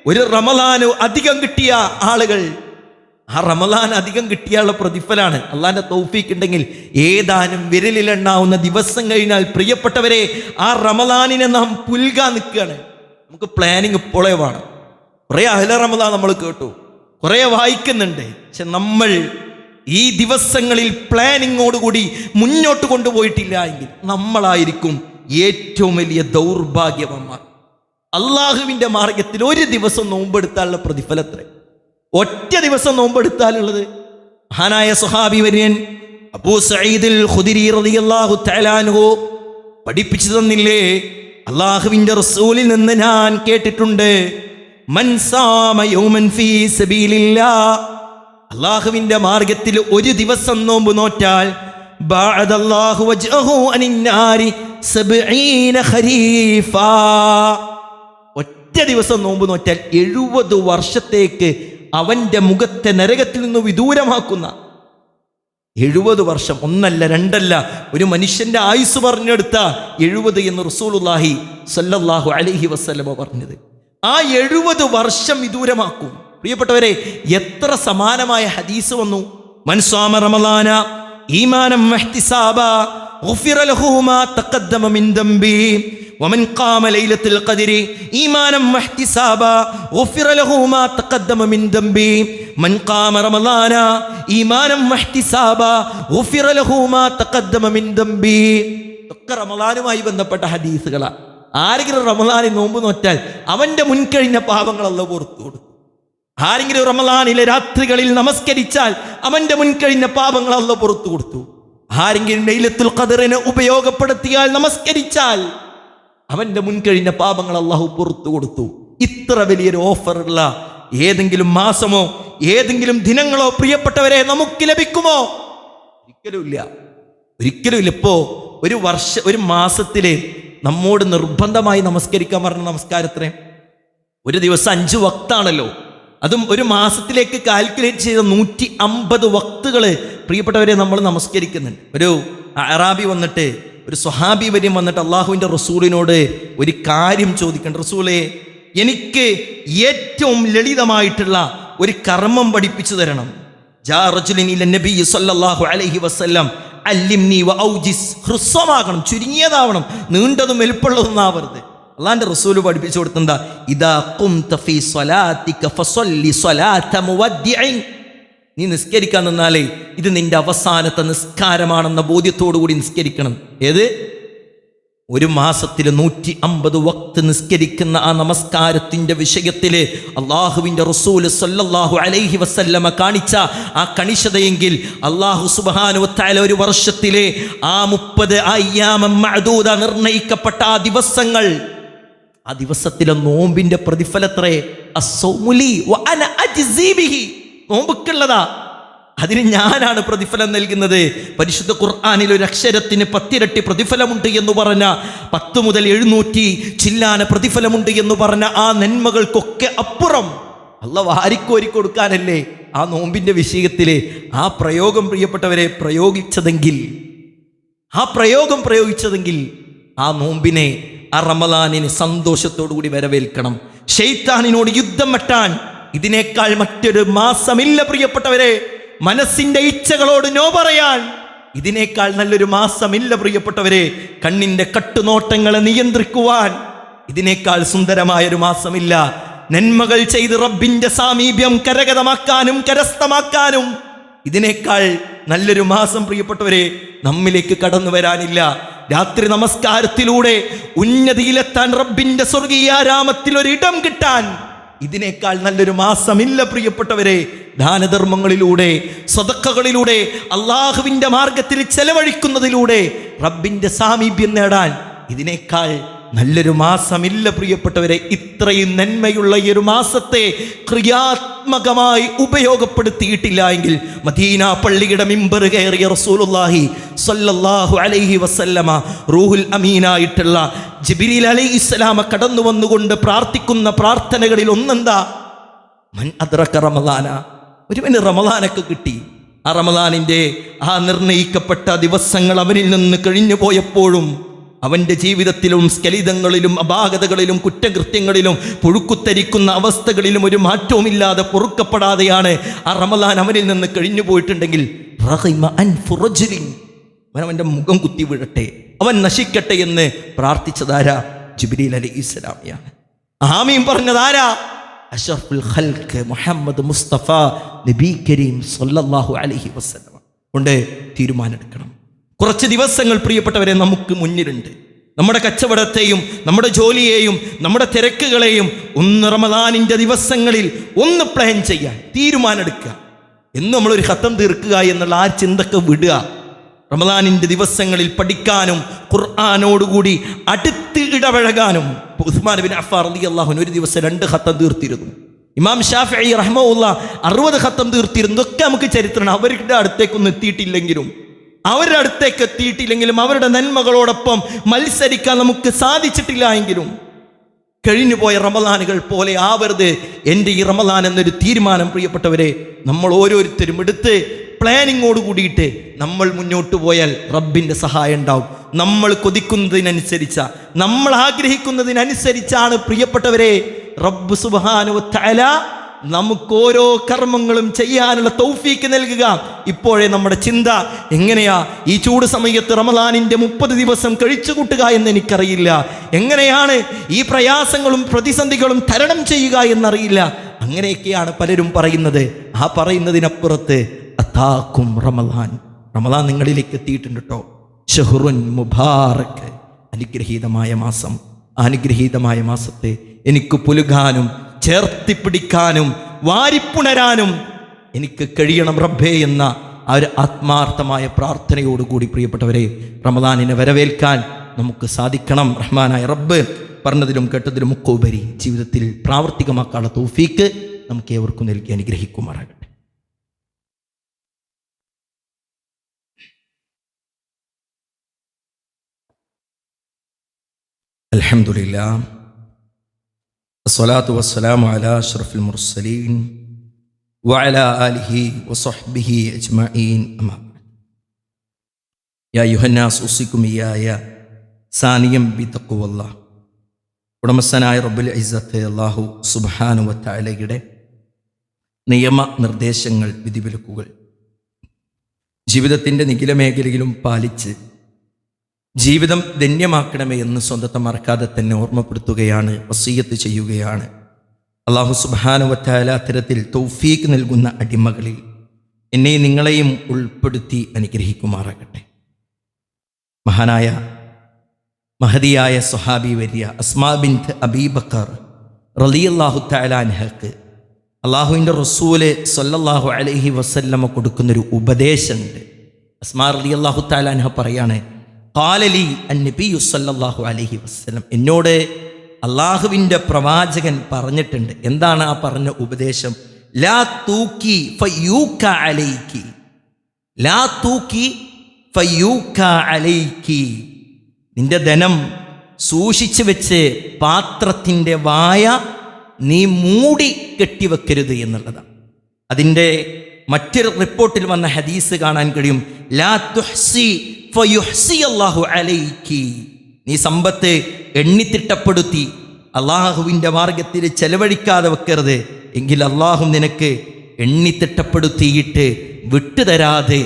ഒരു റമളാൻ അധികം കിട്ടിയ ആളുകൾ. ആ റമളാൻ അധികം കിട്ടിയുള്ള പ്രതിഫലാണ്. അള്ളാന്റെ തൗഫീഖ് ഉണ്ടെങ്കിൽ ഏതാനും വിരലിലെണ്ണാവുന്ന ദിവസം കഴിഞ്ഞാൽ പ്രിയപ്പെട്ടവരെ ആ റമളാനിനെ നാം പുൽകാൻ നിൽക്കുകയാണ്. നമുക്ക് പ്ലാനിങ് ഇപ്പോഴേ വേണം. കുറേ അഹ്ല റമളാൻ നമ്മൾ കേട്ടു, കുറേ വായിക്കുന്നുണ്ട്. പക്ഷെ നമ്മൾ ഈ ദിവസങ്ങളിൽ പ്ലാനിങ്ങോടുകൂടി മുന്നോട്ട് കൊണ്ടുപോയിട്ടില്ല എങ്കിൽ നമ്മളായിരിക്കും ഏറ്റവും വലിയ ദൗർഭാഗ്യവന്മാർ. അള്ളാഹുവിന്റെ മാർഗത്തിൽ ഒരു ദിവസം നോമ്പെടുത്താനുള്ള പ്രതിഫലത്ര, ഒറ്റ ദിവസം നോമ്പെടുത്താലുള്ളത്. മഹാനായ സ്വഹാബി വര്യൻ അബൂ സഈദുൽ ഖുദരി റളിയല്ലാഹു തആല അൻഹു പഠിപ്പിച്ചു തന്നില്ലേ? അള്ളാഹുവിന്റെ റസൂലിൽ നിന്ന് ഞാൻ കേട്ടിട്ടുണ്ട്, മൻ സാമ യൗമൻ ഫീ സബീലില്ലാഹ്, അള്ളാഹുവിന്റെ മാർഗത്തിൽ ഒരു ദിവസം നോമ്പ് നോറ്റാൽ ബഅദല്ലാഹു വജ്ഹഹു അനിന്നാരി 70 ഖരീഫാ. ഒറ്റ ദിവസം നോമ്പ് നോറ്റാൽ 70 വർഷത്തേക്ക് അവന്റെ മുഖത്തെ നരകത്തിൽ നിന്ന് വിദൂരമാക്കുന്ന 70 വർഷം. ഒന്നല്ല രണ്ടല്ല, ഒരു മനുഷ്യന്റെ ആയുസ് പറഞ്ഞെടുത്ത 70 എന്ന് റസൂലുള്ളാഹി സ്വല്ലല്ലാഹു അലൈഹി വസല്ലമ പറഞ്ഞത്. ആ 70 വർഷം വിദൂരമാക്കും. പ്രിയപ്പെട്ടവരെ, എത്ര സമാനമായ ഹദീസ് വന്നു. മൻ സാമ റമളാന ഈമാനം വഹ്തിസാബ ഗുഫിറ ലഹു മാ തഖദ്ദമ മിൻ ദംബി വമൻ ഖാമ ലൈലത്തുൽ ഖദ്രി ഈമാനം വഹ്തിസാബ ഗുഫിറ ലഹു മാ തഖദ്ദമ മിൻ ദംബി മൻ ഖാമ റമളാന ഈമാനം വഹ്തിസാബ ഗുഫിറ ലഹു മാ തഖദ്ദമ മിൻ ദംബി. ഒക്കെ റമളാനുമായി ബന്ധപ്പെട്ട ഹദീസുകളാണ്. ആരെങ്കിലും റമളാനിൽ നോമ്പ് നോറ്റാൽ അവന്റെ മുൻകഴിഞ്ഞ പാപങ്ങൾ അല്ലാഹു പുറത്തു കൊടുക്കും. ആരെങ്കിലും റമളാനിലെ രാത്രികളിൽ നമസ്കരിച്ചാൽ അവന്റെ മുൻകഴിഞ്ഞ പാപങ്ങൾ അല്ലാഹു പുറത്തു കൊടുത്തു. ആരെങ്കിലും ലൈലത്തുൽ ഖദറിനെ ഉപയോഗപ്പെടുത്തിയാൽ, നമസ്കരിച്ചാൽ അവന്റെ മുൻകഴിഞ്ഞ പാപങ്ങൾ അല്ലാഹു പുറത്തു കൊടുത്തു. ഇത്ര വലിയൊരു ഓഫറുള്ള ഏതെങ്കിലും മാസമോ ഏതെങ്കിലും ദിനങ്ങളോ പ്രിയപ്പെട്ടവരെ നമുക്ക് ലഭിക്കുമോ? ഒരിക്കലുമില്ല. ഇപ്പോ ഒരു മാസത്തില് നമ്മോട് നിർബന്ധമായി നമസ്കരിക്കാൻ പറഞ്ഞ നമസ്കാരത്തിന് ഒരു ദിവസം 5 വക്താണല്ലോ. അതും ഒരു മാസത്തിലേക്ക് കാൽക്കുലേറ്റ് ചെയ്ത 150 വക്തുകൾ പ്രിയപ്പെട്ടവരെ നമ്മൾ നമസ്കരിക്കുന്നുണ്ട്. ഒരു അറാബി വന്നിട്ട്, ഒരു സ്വഹാബി വര്യം വന്നിട്ട് അള്ളാഹുവിൻ്റെ റസൂലിനോട് ഒരു കാര്യം ചോദിക്കണ്ട, റസൂലേ എനിക്ക് ഏറ്റവും ലളിതമായിട്ടുള്ള ഒരു കർമ്മം പഠിപ്പിച്ചു തരണം. ജാ റജുലിൻ ഇല നബി സല്ലല്ലാഹു അലൈഹി വസല്ലം അല്ലിംനി വഔജിസ്, ഹ്രസ്വമാകണം, ചുരുങ്ങിയതാവണം, നീണ്ടതും എളുപ്പമുള്ളതൊന്നും ആവരുത്. അള്ളാന്റെ റസൂല് പഠിപ്പിച്ചു കൊടുത്തെന്താ, ഇദാ ഖുംത ഫീ സ്വലാതിക ഫസല്ലി സ്വലാത മുവദ്ദിഇൻ, നീ നിസ്കരിക്കാൻ നിന്നാലേ ഇത് നിന്റെ അവസാനത്തെ നിസ്കാരമാണെന്ന ബോധ്യത്തോടു കൂടി നിസ്കരിക്കണം. ഏത്? ഒരു മാസത്തിൽ 150 വക്ത് നിസ്കരിക്കുന്ന ആ നമസ്കാരത്തിന്റെ വിഷയത്തില് അള്ളാഹുവിന്റെ റസൂൽ സല്ലല്ലാഹു അലൈഹി വസല്ലമ കാണിച്ച ആ കണിശതയെങ്കിൽ അള്ളാഹു സുബ്ഹാനഹു വ തആല ഒരു വർഷത്തിലെ ആ 30 അയ്യാമം മഅദൂദ നിർണയിക്കപ്പെട്ട ആ ദിവസങ്ങൾ, ആ ദിവസത്തിലെ നോമ്പിന്റെ പ്രതിഫലത്രേ അസ്സൗമുലി വ അന അജ്സി ബിഹി, നോമ്പുക്കുള്ളതാ, അതിന് ഞാനാണ് പ്രതിഫലം നൽകുന്നത്. പരിശുദ്ധ ഖുർആനിൽ ഒരു അക്ഷരത്തിന് 10 ഇരട്ടി പ്രതിഫലമുണ്ട് എന്ന് പറഞ്ഞ, 10 മുതൽ 700 ചില്ലാന പ്രതിഫലമുണ്ട് എന്ന് പറഞ്ഞ ആ നന്മകൾക്കൊക്കെ അപ്പുറം അള്ളാഹു വാരിക്കോരി കൊടുക്കാനല്ലേ ആ നോമ്പിന്റെ വിഷയത്തില് ആ പ്രയോഗം പ്രിയപ്പെട്ടവരെ പ്രയോഗിച്ചതെങ്കിൽ, ആ നോമ്പിനെ, ആ റമളാനിനെ സന്തോഷത്തോടു കൂടി വരവേൽക്കണം. ശൈത്താനിനോട് യുദ്ധം വെട്ടാൻ ഇതിനേക്കാൾ മറ്റൊരു മാസമില്ല പ്രിയപ്പെട്ടവരെ. മനസ്സിന്റെ ഇച്ഛകളോട് നോ പറയാൻ ഇതിനേക്കാൾ നല്ലൊരു മാസമില്ല പ്രിയപ്പെട്ടവരെ. കണ്ണിന്റെ കട്ടുനോട്ടങ്ങളെ നിയന്ത്രിക്കുവാൻ ഇതിനേക്കാൾ സുന്ദരമായൊരു മാസമില്ല. നന്മകൾ ചെയ്ത് റബ്ബിന്റെ സാമീപ്യം കരഗതമാക്കാനും കരസ്ഥമാക്കാനും ഇതിനേക്കാൾ നല്ലൊരു മാസം പ്രിയപ്പെട്ടവരെ നമ്മിലേക്ക് കടന്നു വരാനില്ല. രാത്രി നമസ്കാരത്തിലൂടെ ഉന്നതിയിലെത്താൻ, റബ്ബിന്റെ സ്വർഗീയാരാമത്തിൽ ഒരിടം കിട്ടാൻ ഇതിനേക്കാൾ നല്ലൊരു മാസമില്ല പ്രിയപ്പെട്ടവരെ. ദാനധർമ്മങ്ങളിലൂടെ, സദഖകളിലൂടെ, അള്ളാഹുവിന്റെ മാർഗത്തിൽ ചെലവഴിക്കുന്നതിലൂടെ റബ്ബിന്റെ സാമീപ്യം നേടാൻ ഇതിനേക്കാൾ നല്ലൊരു മാസമില്ല പ്രിയപ്പെട്ടവരെ. ഇത്രയും നന്മയുള്ള ഈ ഒരു മാസത്തെ ക്രിയാത്മകമായി ഉപയോഗപ്പെടുത്തിയിട്ടില്ല എങ്കിൽ മദീന പള്ളിയുടെ മിമ്പർ കയറിയ റസൂലുള്ളാഹി സ്വല്ലല്ലാഹു അലൈഹി വസല്ലമ റൂഹുൽ അമീനായിട്ടുള്ള ജിബ്രീൽ അലൈഹിസ്സലാമ കടന്നു വന്നുകൊണ്ട് പ്രാർത്ഥിക്കുന്ന പ്രാർത്ഥനകളിൽ ഒന്നെന്താ? മൻ അദ്റക റമളാന, ഒരുവന് റമളാനൊക്കെ കിട്ടി, ആ റമളാനിന്റെ ആ നിർണയിക്കപ്പെട്ട ദിവസങ്ങൾ അവനിൽ നിന്ന് കഴിഞ്ഞു പോയപ്പോഴും അവന്റെ ജീവിതത്തിലും സ്ഖലിതങ്ങളിലും അപാകതകളിലും കുറ്റകൃത്യങ്ങളിലും പുഴുക്കുത്തരിക്കുന്ന അവസ്ഥകളിലും ഒരു മാറ്റവുമില്ലാതെ പൊറുക്കപ്പെടാതെയാണ് ആ റമളാൻ അവനിൽ നിന്ന് കഴിഞ്ഞു പോയിട്ടുണ്ടെങ്കിൽ അവന്റെ മുഖം കുത്തി വീഴട്ടെ, അവൻ നശിക്കട്ടെ എന്ന് പ്രാർത്ഥിച്ചതാരാ? ജിബ്രീൽ അലൈഹിസ്സലാമിയാണ്. ആമീൻ പറഞ്ഞതാരാ? അഷ്റഫുൽ ഖൽഖ് മുഹമ്മദ് മുസ്തഫ നബി കരീം സല്ലല്ലാഹു അലൈഹി വസല്ലം. കൊണ്ട് തീരുമാനമെടുക്കണം. കുറച്ച് ദിവസങ്ങൾ പ്രിയപ്പെട്ടവരെ നമുക്ക് മുന്നിലുണ്ട്. നമ്മുടെ കച്ചവടത്തെയും നമ്മുടെ ജോലിയെയും നമ്മുടെ തിരക്കുകളെയും ഒന്ന് റമളാനിന്റെ ദിവസങ്ങളിൽ ഒന്ന് പ്ലാൻ ചെയ്യാൻ തീരുമാനമെടുക്കുക. എന്ന് നമ്മളൊരു ഖത്തം തീർക്കുക എന്നുള്ള ആ ചിന്തക്ക് വിടുക. റമളാനിന്റെ ദിവസങ്ങളിൽ പഠിക്കാനും ഖുർആനോടുകൂടി അടുത്ത് ഇടപഴകാനും. ഉസ്മാൻ ബിൻ അഫ്ഫാൻ റളിയല്ലാഹു അൻഹു ഒരു ദിവസം 2 ഖത്തം തീർത്തിരുന്നു. ഇമാം ഷാഫിഈ റഹ്മഹുല്ലാഹ് 60 ഖത്തം തീർത്തിരുന്നു. ഇതൊക്കെ നമുക്ക് ചരിത്രമാണ്. അവരുടെ അടുത്തേക്കൊന്നും എത്തിയിട്ടില്ലെങ്കിലും, അവരുടെ നന്മകളോടൊപ്പം മത്സരിക്കാൻ നമുക്ക് സാധിച്ചിട്ടില്ല എങ്കിലും, കഴിഞ്ഞുപോയ റമളാനുകൾ പോലെ ആവരുത് എൻ്റെ ഈ റമളാൻ എന്നൊരു തീരുമാനം പ്രിയപ്പെട്ടവരെ നമ്മൾ ഓരോരുത്തരും എടുത്ത് പ്ലാനിങ്ങോട് കൂടിയിട്ട് നമ്മൾ മുന്നോട്ട് പോയാൽ റബ്ബിൻ്റെ സഹായം ഉണ്ടാവും. നമ്മൾ കൊതിക്കുന്നതിനനുസരിച്ച, നമ്മൾ ആഗ്രഹിക്കുന്നതിനനുസരിച്ചാണ് പ്രിയപ്പെട്ടവരെ റബ്ബ് സുബ്ഹാനഹു വ തആല നമുക്ക് ഓരോ കർമ്മങ്ങളും ചെയ്യാനുള്ള തൗഫീക്ക് നൽകുക. ഇപ്പോഴേ നമ്മുടെ ചിന്ത എങ്ങനെയാ ഈ ചൂട് സമയത്ത് റമളാനിന്റെ 30 ദിവസം കഴിച്ചു കൂട്ടുക എന്ന് എനിക്കറിയില്ല, എങ്ങനെയാണ് ഈ പ്രയാസങ്ങളും പ്രതിസന്ധികളും തരണം ചെയ്യുക എന്നറിയില്ല. അങ്ങനെയൊക്കെയാണ് പലരും പറയുന്നത്. ആ പറയുന്നതിനപ്പുറത്ത് അതാക്കും റമളാൻ, റമളാൻ നിങ്ങളിലേക്ക് എത്തിയിട്ടുണ്ട് കേട്ടോ. ഷഹ്റുൻ മുബാറക്, അനുഗ്രഹീതമായ മാസം. അനുഗ്രഹീതമായ മാസത്തെ എനിക്ക് പുലുകാനും ചേർത്തിപ്പിടിക്കാനും വാരിപ്പുണരാനും എനിക്ക് കഴിയണം റബ്ബേ എന്ന ആ ഒരു ആത്മാർത്ഥമായ പ്രാർത്ഥനയോടുകൂടി പ്രിയപ്പെട്ടവരെ റമളാനിനെ വരവേൽക്കാൻ നമുക്ക് സാധിക്കണം. റഹ്മാനായ റബ്ബ് പറഞ്ഞതിലും കേട്ടതിലും ഒക്കെ ഉപരി ജീവിതത്തിൽ പ്രാവർത്തികമാക്കാനുള്ള തൗഫീക്ക് നമുക്ക് ഏവർക്കും നൽകി അനുഗ്രഹിക്കുമാറാകട്ടെ. അൽഹംദുലില്ലാഹ് വസ്സലാത്തു വസ്സലാമു അലാ അഷ്റഫിൽ മുർസലീൻ വഅലാ ആലിഹി വസഹ്ബിഹി അജ്മഈൻ. അമ്മാ യാ അയ്യുഹന്നാസ് ഉസിക്കും ഇയ്യായ സാനിയം ബിതഖ്വല്ലാഹ്. ഉടമസ്ഥനായ റബ്ബുൽ ഇസ്സത്ത് അല്ലാഹു സുബ്ഹാനഹു വ തആലയുടെ നിയമ നിർദ്ദേശങ്ങൾ, വിധിവിലക്കുകൾ ജീവിതത്തിൻ്റെ നിഖില മേഖലയിലും പാലിച്ച് ജീവിതം ധന്യമാക്കണമേ എന്ന് സ്വന്തത്തെ മറക്കാതെ തന്നെ ഓർമ്മപ്പെടുത്തുകയാണ്, വസിയ്യത്ത് ചെയ്യുകയാണ്. അല്ലാഹു സുബ്ഹാനഹു വ തആല അത്തരത്തിൽ തൗഫീഖ് നൽകുന്ന അടിമകളിൽ എന്നെയും നിങ്ങളെയും ഉൾപ്പെടുത്തി അനുഗ്രഹിക്കുമാറാകട്ടെ. മഹാനായ മഹദിയായ സ്വഹാബി വരിയ അസ്മാ ബിൻത് അബീ ബക്കർ റളിയല്ലാഹു തആല അൻഹക്ക് അള്ളാഹുവിൻ്റെ റസൂല് സ്വല്ലല്ലാഹു അലൈഹി വസല്ലമ കൊടുക്കുന്നൊരു ഉപദേശമുണ്ട്. അസ്മാ റളിയല്ലാഹു തആല അൻഹ പറയാണ്, ഖാലലി അന്നബിയു സ്വല്ലല്ലാഹു അലൈഹി വസല്ലം, എന്നോട് അള്ളാഹുവിൻ്റെ പ്രവാചകൻ പറഞ്ഞിട്ടുണ്ട്. എന്താണ് ആ പറഞ്ഞ ഉപദേശം? ലാ തൂക്കി ഫയൂക അലൈക്കി, ലാ തൂക്കി ഫയൂക അലൈക്കി. നിന്റെ ധനം സൂക്ഷിച്ചു വെച്ച് പാത്രത്തിൻ്റെ വായ നീ മൂടി കെട്ടിവെക്കരുത് എന്നുള്ളതാണ്. അതിൻ്റെ മറ്റൊരു റിപ്പോർട്ടിൽ വന്ന ഹദീസ് കാണാൻ കഴിയും, ലാ തുഹ്സി ഫയുഹ്സി അല്ലാഹു അലൈക്കി. നീ സമ്പത്ത് എണ്ണിത്തിട്ടപ്പെടുത്തി അള്ളാഹുവിൻ്റെ മാർഗത്തിൽ ചെലവഴിക്കാതെ വെക്കരുത്, എങ്കിൽ അള്ളാഹു നിനക്ക് എണ്ണിത്തിട്ടപ്പെടുത്തിയിട്ട് വിട്ടുതരാതെ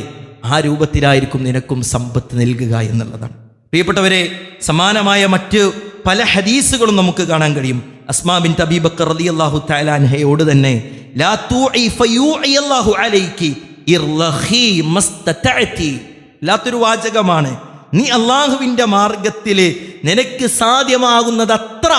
ആ രൂപത്തിലായിരിക്കും നിനക്കും സമ്പത്ത് നൽകുക എന്നുള്ളതാണ്. പ്രിയപ്പെട്ടവരെ, സമാനമായ മറ്റ് പല ഹദീസുകളും നമുക്ക് കാണാൻ കഴിയും. അസ്മാ ബിൻത് അബീ ബക്കർ റളിയല്ലാഹു തആല അൻഹയോട് തന്നെ ലാ തൂഇ ഫയൂഇ അല്ലാഹു അലൈക്കി ഇർലഖി മസ്തതഅതി. ലാത്തൊരു വാചകമാണ്. നീ അള്ളാഹുവിൻ്റെ മാർഗത്തിൽ നിനക്ക് സാധ്യമാകുന്നതത്ര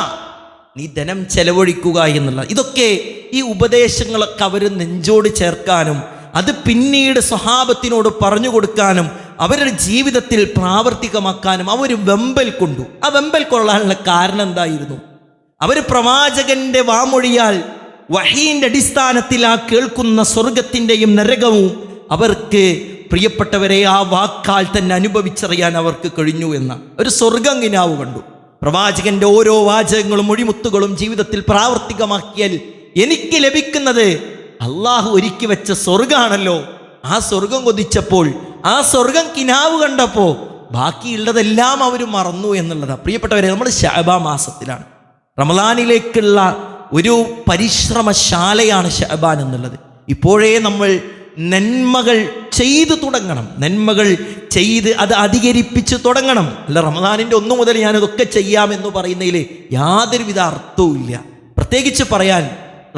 നീ ധനം ചെലവഴിക്കുക എന്നുള്ളത്. ഇതൊക്കെ ഈ ഉപദേശങ്ങളൊക്കെ അവർ നെഞ്ചോട് ചേർക്കാനും അത് പിന്നീട് സ്വഹാബത്തിനോട് പറഞ്ഞു കൊടുക്കാനും അവരുടെ ജീവിതത്തിൽ പ്രാവർത്തികമാക്കാനും അവർ വെമ്പൽ കൊണ്ടു. ആ വെമ്പൽ കൊള്ളാനുള്ള കാരണം എന്തായിരുന്നു? അവർ പ്രവാചകന്റെ വാമൊഴിയാൽ വഹീന്റെ അടിസ്ഥാനത്തിൽ ആ കേൾക്കുന്ന സ്വർഗത്തിൻ്റെയും നരകവും അവർക്ക് പ്രിയപ്പെട്ടവരെ ആ വാക്കാൽ തന്നെ അനുഭവിച്ചറിയാൻ അവർക്ക് കഴിഞ്ഞു എന്ന ഒരു സ്വർഗം കിനാവ് കണ്ടു. പ്രവാചകന്റെ ഓരോ വാചകങ്ങളും മൊഴിമുത്തുകളും ജീവിതത്തിൽ പ്രാവർത്തികമാക്കിയാൽ എനിക്ക് ലഭിക്കുന്നത് അള്ളാഹു ഒരുക്കി വെച്ച സ്വർഗാണല്ലോ. ആ സ്വർഗം കൊതിച്ചപ്പോൾ, ആ സ്വർഗം കിനാവ് കണ്ടപ്പോൾ ബാക്കിയുള്ളതെല്ലാം അവർ മറന്നു എന്നുള്ളതാണ്. പ്രിയപ്പെട്ടവരെ, നമ്മൾ ശഅബാൻ മാസത്തിലാണ്. റമളാനിലേക്കുള്ള ഒരു പരിശ്രമശാലയാണ് ശഅബാൻ എന്നുള്ളത്. ഇപ്പോഴേ നമ്മൾ നന്മകൾ ചെയ്തു തുടങ്ങണം, നന്മകൾ ചെയ്ത് അത് അധികരിപ്പിച്ച് തുടങ്ങണം. അല്ല റമളാനിൻ്റെ 1 മുതൽ ഞാനിതൊക്കെ ചെയ്യാമെന്ന് പറയുന്നതിൽ യാതൊരുവിധ അർത്ഥവും ഇല്ല. പ്രത്യേകിച്ച് പറയാൻ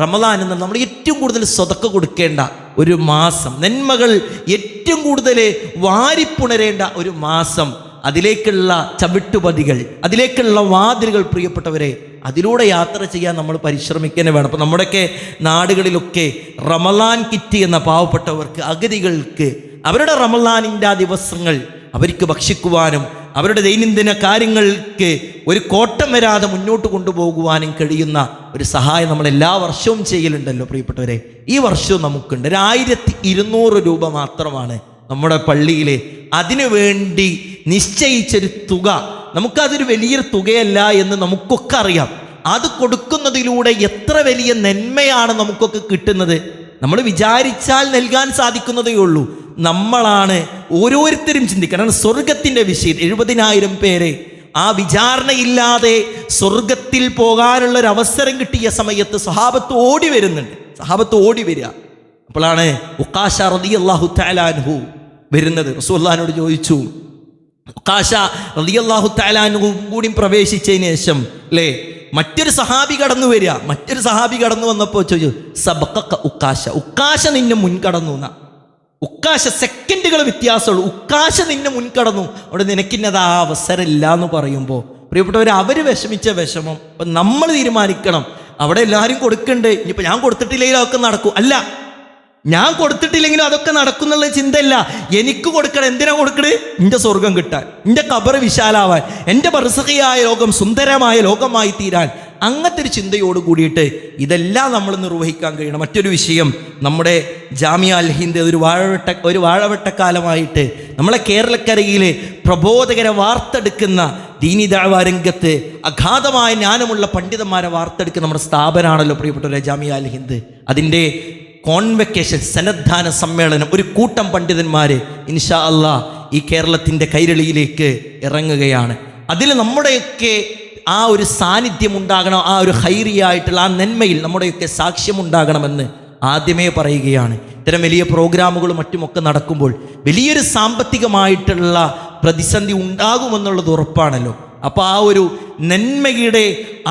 റമളാൻ എന്ന നമ്മൾ ഏറ്റവും കൂടുതൽ സ്വതക്ക കൊടുക്കേണ്ട ഒരു മാസം, നന്മകൾ ഏറ്റവും കൂടുതൽ വാരിപ്പുണരേണ്ട ഒരു മാസം, അതിലേക്കുള്ള ചവിട്ടുപതികൾ, അതിലേക്കുള്ള വാതിലുകൾ, പ്രിയപ്പെട്ടവരെ, അതിലൂടെ യാത്ര ചെയ്യാൻ നമ്മൾ പരിശ്രമിക്കാൻ വേണം. അപ്പോൾ നമ്മുടെയൊക്കെ നാടുകളിലൊക്കെ റമളാൻ കിറ്റ് എന്ന പാവപ്പെട്ടവർക്ക്, അഗതികൾക്ക് അവരുടെ റമളാനിൻ്റെ ആ ദിവസങ്ങൾ അവർക്ക് ഭക്ഷിക്കുവാനും അവരുടെ ദൈനംദിന കാര്യങ്ങൾക്ക് ഒരു കോട്ടം വരാതെ മുന്നോട്ട് കൊണ്ടുപോകുവാനും കഴിയുന്ന ഒരു സഹായം നമ്മൾ എല്ലാ വർഷവും ചെയ്യലുണ്ടല്ലോ പ്രിയപ്പെട്ടവരെ. ഈ വർഷവും നമുക്കുണ്ട്. 1200 രൂപ മാത്രമാണ് നമ്മുടെ പള്ളിയിൽ അതിനു വേണ്ടി നിശ്ചയിച്ചൊരു തുക. നമുക്കതൊരു വലിയൊരു തുകയല്ല എന്ന് നമുക്കൊക്കെ അറിയാം. അത് കൊടുക്കുന്നതിലൂടെ എത്ര വലിയ നന്മയാണ് നമുക്കൊക്കെ കിട്ടുന്നത്. നമ്മൾ വിചാരിച്ചാൽ നൽകാൻ സാധിക്കുന്നതേ ഉള്ളൂ. നമ്മളാണ് ഓരോരുത്തരും ചിന്തിക്കണം. സ്വർഗത്തിൻ്റെ വിഷയം 70,000 പേരെ ആ വിചാരണയില്ലാതെ സ്വർഗത്തിൽ പോകാനുള്ള ഒരു അവസരം കിട്ടിയ സമയത്ത് സഹാബത്ത് ഓടി വരുന്നുണ്ട്. സഹാബത്ത് ഓടി വരിക. അപ്പോഴാണ് ഉഖാശ റളിയല്ലാഹു തആല അൻഹു വരുന്നത്. റസൂലുള്ളാഹിനോട് ചോദിച്ചു. ഉഖാശ റളിയല്ലാഹു തആല അൻഹു കൂടി പ്രവേശിച്ചതിന് ശേഷം അല്ലേ മറ്റൊരു സഹാബി കടന്നു വരിക. മറ്റൊരു സഹാബി കടന്നു വന്നപ്പോൾ ചോദിച്ചു, സബഖക ഉഖാശ, ഉഖാശ നിന്നെ മുൻകടന്നു എന്നാ. ഉഖാശ സെക്കൻഡുകൾ വ്യത്യാസമുള്ളൂ. ഉഖാശ നിന്നെ മുൻകടന്നു, അവിടെ നിനക്കിന്നത് ആ അവസരം ഇല്ല എന്ന് പറയുമ്പോൾ പ്രിയപ്പെട്ടവർ, അവർ വിഷമിച്ച വിഷമം അപ്പം നമ്മൾ തീരുമാനിക്കണം. അവിടെ എല്ലാവരും കൊടുക്കണ്ടേ, ഇനിയിപ്പോൾ ഞാൻ കൊടുത്തിട്ടില്ലെങ്കിലും അതൊക്കെ നടക്കും. അല്ല, ഞാൻ കൊടുത്തിട്ടില്ലെങ്കിലും അതൊക്കെ നടക്കുന്നുള്ള ചിന്തയല്ല. എനിക്ക് കൊടുക്കണം. എന്തിനാ കൊടുക്കണേ? എൻ്റെ സ്വർഗം കിട്ടാൻ, എൻ്റെ ഖബർ വിശാലാവാൻ, എൻ്റെ ബർസഖിയായ ലോകം സുന്ദരമായ ലോകമായി തീരാൻ. അങ്ങനത്തെ ഒരു ചിന്തയോട് കൂടിയിട്ട് ഇതെല്ലാം നമ്മൾ നിർവഹിക്കാൻ കഴിയണം. മറ്റൊരു വിഷയം, നമ്മുടെ ജാമിയ അൽ ഹിന്ദ് ഒരു വാഴവട്ടക്കാലമായിട്ട് നമ്മളെ കേരളക്കരയിലെ പ്രബോധകരെ വാർത്തെടുക്കുന്ന ദീനി ദഅ്വ രംഗത്ത് അഗാധമായ ജ്ഞാനമുള്ള പണ്ഡിതന്മാരെ വാർത്തെടുക്കുന്ന നമ്മുടെ സ്ഥാപനമാണല്ലോ പ്രിയപ്പെട്ടവരെ ജാമിയ അൽ ഹിന്ദ്. അതിൻ്റെ കോൺവെക്കേഷൻ സന്നദ്ധാന സമ്മേളനം ഒരു കൂട്ടം പണ്ഡിതന്മാർ ഇൻഷാ അല്ലാഹ് ഈ കേരളത്തിൻ്റെ കൈരളിയിലേക്ക് ഇറങ്ങുകയാണ്. അതിൽ നമ്മുടെയൊക്കെ ആ ഒരു സാന്നിധ്യം ഉണ്ടാകണം, ആ ഒരു ഹൈറിയായിട്ടുള്ള ആ നന്മയിൽ നമ്മുടെയൊക്കെ സാക്ഷ്യമുണ്ടാകണമെന്ന് ആദ്യമേ പറയുകയാണ്. ഇത്തരം വലിയ പ്രോഗ്രാമുകളും മറ്റുമൊക്കെ നടക്കുമ്പോൾ വലിയൊരു സാമ്പത്തികമായിട്ടുള്ള പ്രതിസന്ധി ഉണ്ടാകുമെന്നുള്ളത് ഉറപ്പാണല്ലോ. അപ്പോൾ ആ ഒരു നന്മയുടെ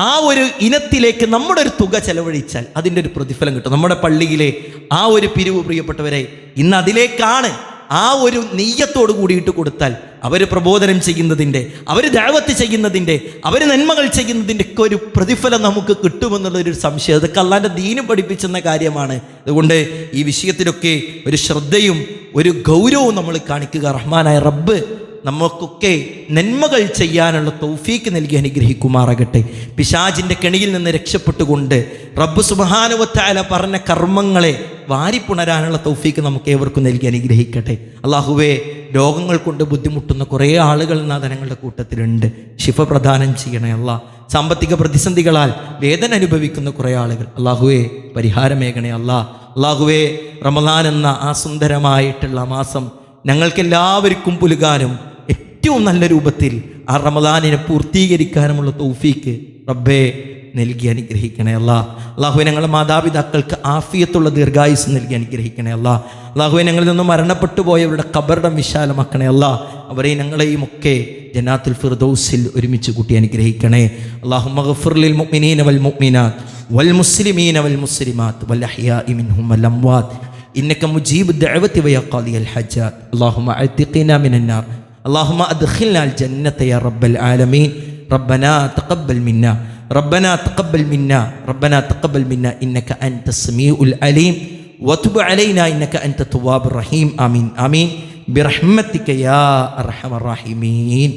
ആ ഒരു ഇനത്തിലേക്ക് നമ്മുടെ ഒരു തുക ചെലവഴിച്ചാൽ അതിൻ്റെ ഒരു പ്രതിഫലം കിട്ടും. നമ്മുടെ പള്ളിയിലെ ആ ഒരു പിരിവ് പ്രിയപ്പെട്ടവരെ ഇന്ന് അതിലേക്കാണ്. ആ ഒരു നെയ്യത്തോട് കൂടിയിട്ട് കൊടുത്താൽ അവർ പ്രബോധനം ചെയ്യുന്നതിൻ്റെ, അവർ ദഅവത്ത് ചെയ്യുന്നതിൻ്റെ, അവർ നന്മകൾ ചെയ്യുന്നതിൻ്റെ ഒക്കെ ഒരു പ്രതിഫലം നമുക്ക് കിട്ടുമെന്നുള്ളൊരു സംശയം. അതൊക്കെ അള്ളാൻ്റെ ദീന് പഠിപ്പിച്ചെന്ന കാര്യമാണ്. അതുകൊണ്ട് ഈ വിഷയത്തിലൊക്കെ ഒരു ശ്രദ്ധയും ഒരു ഗൗരവവും നമ്മൾ കാണിക്കുക. റഹ്മാനായ റബ്ബ് നമുക്കൊക്കെ നന്മകൾ ചെയ്യാനുള്ള തൗഫീക്ക് നൽകി അനുഗ്രഹിക്കുമാറാകട്ടെ. പിശാചിൻ്റെ കെണിയിൽ നിന്ന് രക്ഷപ്പെട്ടുകൊണ്ട് റബ്ബ് സുബ്ഹാനഹു വ തആല പറഞ്ഞ കർമ്മങ്ങളെ വാരിപ്പുണരാനുള്ള തൗഫീക്ക് നമുക്ക് ഏവർക്കും നൽകി അനുഗ്രഹിക്കട്ടെ. അല്ലാഹുവേ, രോഗങ്ങൾ കൊണ്ട് ബുദ്ധിമുട്ടുന്ന കുറേ ആളുകൾ നാദനങ്ങളുടെ കൂട്ടത്തിലുണ്ട്. ശിഫ പ്രദാനം ചെയ്യണേ അല്ലാഹ്. സാമ്പത്തിക പ്രതിസന്ധികളാൽ വേദന അനുഭവിക്കുന്ന കുറേ ആളുകൾ, അല്ലാഹുവേ പരിഹാരമേകണേ അല്ലാഹ്. അല്ലാഹുവേ, റമളാൻ എന്ന ആ സുന്ദരമായിട്ടുള്ള മാസം ഞങ്ങൾക്കെല്ലാവർക്കും പുലുകാനും ഏറ്റവും നല്ല രൂപത്തിൽ ആ റമളാനിനെ പൂർത്തീകരിക്കാനുമുള്ള തൗഫീക്ക് റബ്ബേ നൽകി അനുഗ്രഹിക്കണേ അല്ലാഹ്. അല്ലാഹുവേ, ഞങ്ങളുടെ മാതാപിതാക്കൾക്ക് ആഫിയത്തുള്ള ദീർഘായുസ് നൽകി അനുഗ്രഹിക്കണേ അല്ലാഹ്. അല്ലാഹുവേ, ഞങ്ങളിൽ നിന്ന് മരണപ്പെട്ടു പോയവരുടെ ഖബറിടം വിശാലമാക്കണേ അല്ലാഹ്. അവരെയും ഞങ്ങളെയും ഒക്കെ ജന്നാത്തുൽ ഫിർദൗസിൽ ഒരുമിച്ച് കൂട്ടി അനുഗ്രഹിക്കണേ. അല്ലാഹുമ്മ ഗഫിർ ലിൽ മുഅ്മിനീന വൽ മുഅ്മിനാത്ത് വൽ മുസ്ലിമീന വൽ മുസ്ലിമാത്ത് വൽ അഹ്യാഇ മിൻഹും വൽ അംവാത്ത് ഇന്നക മുജീബു ദഅവതി വ യാ ഖാദിയൽ ഹജ്ജാത്ത്. അല്ലാഹുമ്മ അഅ്തിഖ്നാ മിനൻ നാർ. അല്ലാഹുമ്മ അദ്ഖിൽനാ അൽ ജന്നത യാ റബ്ബൽ ആലമീൻ. റബ്ബനാ തഖബ്ബൽ മിന്നാ ربنا تقبل منا إنك أنت السميع العليم وتب علينا إنك أنت التواب الرحيم. آمين برحمتك يا أرحم الراحمين.